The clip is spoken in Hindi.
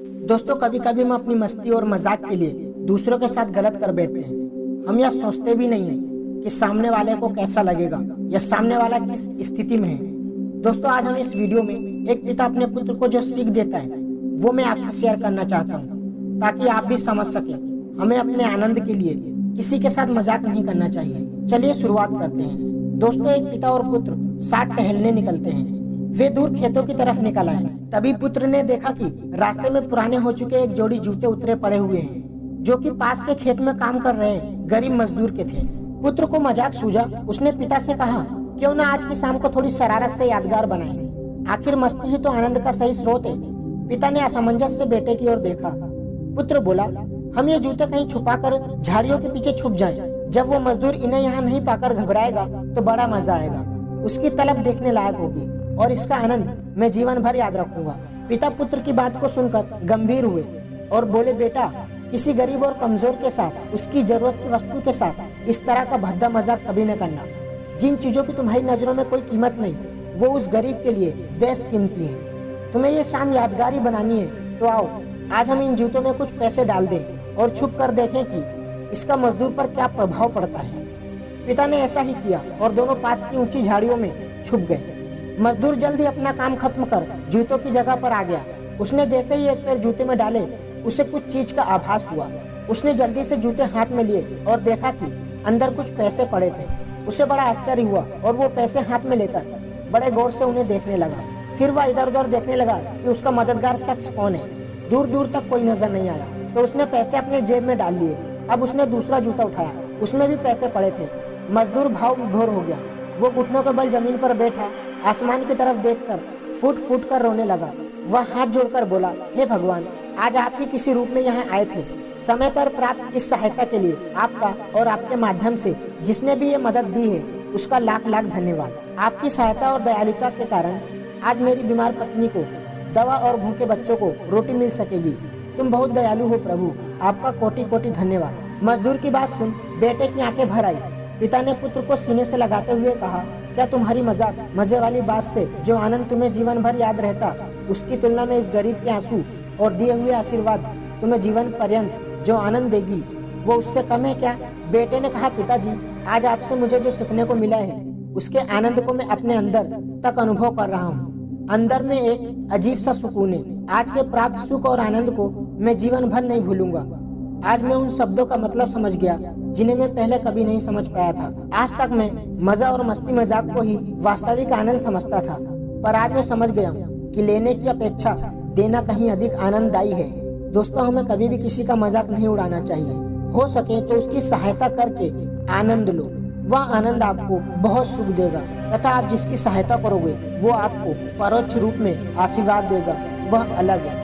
दोस्तों, कभी कभी हम अपनी मस्ती और मजाक के लिए दूसरों के साथ गलत कर बैठते हैं। हम यह सोचते भी नहीं है कि सामने वाले को कैसा लगेगा या सामने वाला किस स्थिति में है। दोस्तों, आज हम इस वीडियो में एक पिता अपने पुत्र को जो सीख देता है वो मैं आपसे शेयर करना चाहता हूँ, ताकि आप भी समझ सके हमें अपने आनंद के लिए किसी के साथ मजाक नहीं करना चाहिए। चलिए शुरुआत करते हैं। दोस्तों, एक पिता और पुत्र साथ टहलने निकलते हैं। वे दूर खेतों की तरफ निकल आए। तभी पुत्र ने देखा कि रास्ते में पुराने हो चुके एक जोड़ी जूते उतरे पड़े हुए हैं, जो कि पास के खेत में काम कर रहे गरीब मजदूर के थे। पुत्र को मजाक सूझा। उसने पिता से कहा, क्यों ना आज की शाम को थोड़ी शरारत से यादगार बनाएं। आखिर मस्ती ही तो आनंद का सही स्रोत है। पिता ने असमंजस से बेटे की ओर देखा। पुत्र बोला, हम ये जूते कहीं छुपा कर झाड़ियों के पीछे छुप जाएं। जब वो मजदूर इन्हें यहाँ नहीं पाकर घबराएगा तो बड़ा मजा आएगा। उसकी तलब देखने लायक होगी और इसका आनंद मैं जीवन भर याद रखूंगा। पिता पुत्र की बात को सुनकर गंभीर हुए और बोले, बेटा, किसी गरीब और कमजोर के साथ, उसकी जरूरत की वस्तु के साथ इस तरह का भद्दा मजाक कभी न करना। जिन चीजों की तुम्हारी नजरों में कोई कीमत नहीं, वो उस गरीब के लिए बेशकीमती है। तुम्हें ये शाम यादगारी बनानी है तो आओ, आज हम इन जूतों में कुछ पैसे डाल दें और छुप कर देखें कि इसका मजदूर पर क्या प्रभाव पड़ता है। पिता ने ऐसा ही किया और दोनों पास की ऊंची झाड़ियों में छुप गए। मजदूर जल्द ही अपना काम खत्म कर जूतों की जगह पर आ गया। उसने जैसे ही एक पैर जूते में डाले, उसे कुछ चीज का आभास हुआ। उसने जल्दी से जूते हाथ में लिए और देखा कि अंदर कुछ पैसे पड़े थे। उसे बड़ा आश्चर्य हुआ और वो पैसे हाथ में लेकर बड़े गौर से उन्हें देखने लगा। फिर वह इधर उधर देखने लगा कि उसका मददगार शख्स कौन है। दूर दूर तक कोई नजर नहीं आया तो उसने पैसे अपने जेब में डाल लिए। अब उसने दूसरा जूता उठाया, उसमें भी पैसे पड़े थे। मजदूर भाव विभोर हो गया। वो घुटनों के बल जमीन पर बैठा आसमान की तरफ देखकर फूट फूट कर रोने लगा। वह हाथ जोड़कर बोला, हे भगवान, आज आप ही किसी रूप में यहाँ आए थे। समय पर प्राप्त इस सहायता के लिए आपका और आपके माध्यम से जिसने भी ये मदद दी है उसका लाख लाख धन्यवाद। आपकी सहायता और दयालुता के कारण आज मेरी बीमार पत्नी को दवा और भूखे बच्चों को रोटी मिल सकेगी। तुम बहुत दयालु हो प्रभु, आपका कोटि कोटि धन्यवाद। मजदूर की बात सुन बेटे की आंखें भर आई। पिता ने पुत्र को सीने से लगाते हुए कहा, क्या तुम्हारी मजाक मजे वाली बात से जो आनंद तुम्हें जीवन भर याद रहता, उसकी तुलना में इस गरीब के आंसू और दिए हुए आशीर्वाद तुम्हें जीवन पर्यंत जो आनंद देगी वो उससे कम है क्या? बेटे ने कहा, पिताजी, आज आपसे मुझे जो सीखने को मिला है उसके आनंद को मैं अपने अंदर तक अनुभव कर रहा हूँ। अंदर में एक अजीब सा सुकून है। आज के प्राप्त सुख और आनंद को मैं जीवन भर नहीं भूलूंगा। आज मैं उन शब्दों का मतलब समझ गया जिन्हें मैं पहले कभी नहीं समझ पाया था। आज तक मैं मजा और मस्ती मजाक को ही वास्तविक आनंद समझता था, पर आज मैं समझ गया कि लेने की अपेक्षा देना कहीं अधिक आनंददायी है। दोस्तों, हमें कभी भी किसी का मजाक नहीं उड़ाना चाहिए। हो सके तो उसकी सहायता करके आनंद लो। वह आनंद आपको बहुत सुख देगा तथा आप जिसकी सहायता करोगे वो आपको परोक्ष रूप में आशीर्वाद देगा। वह अलग है।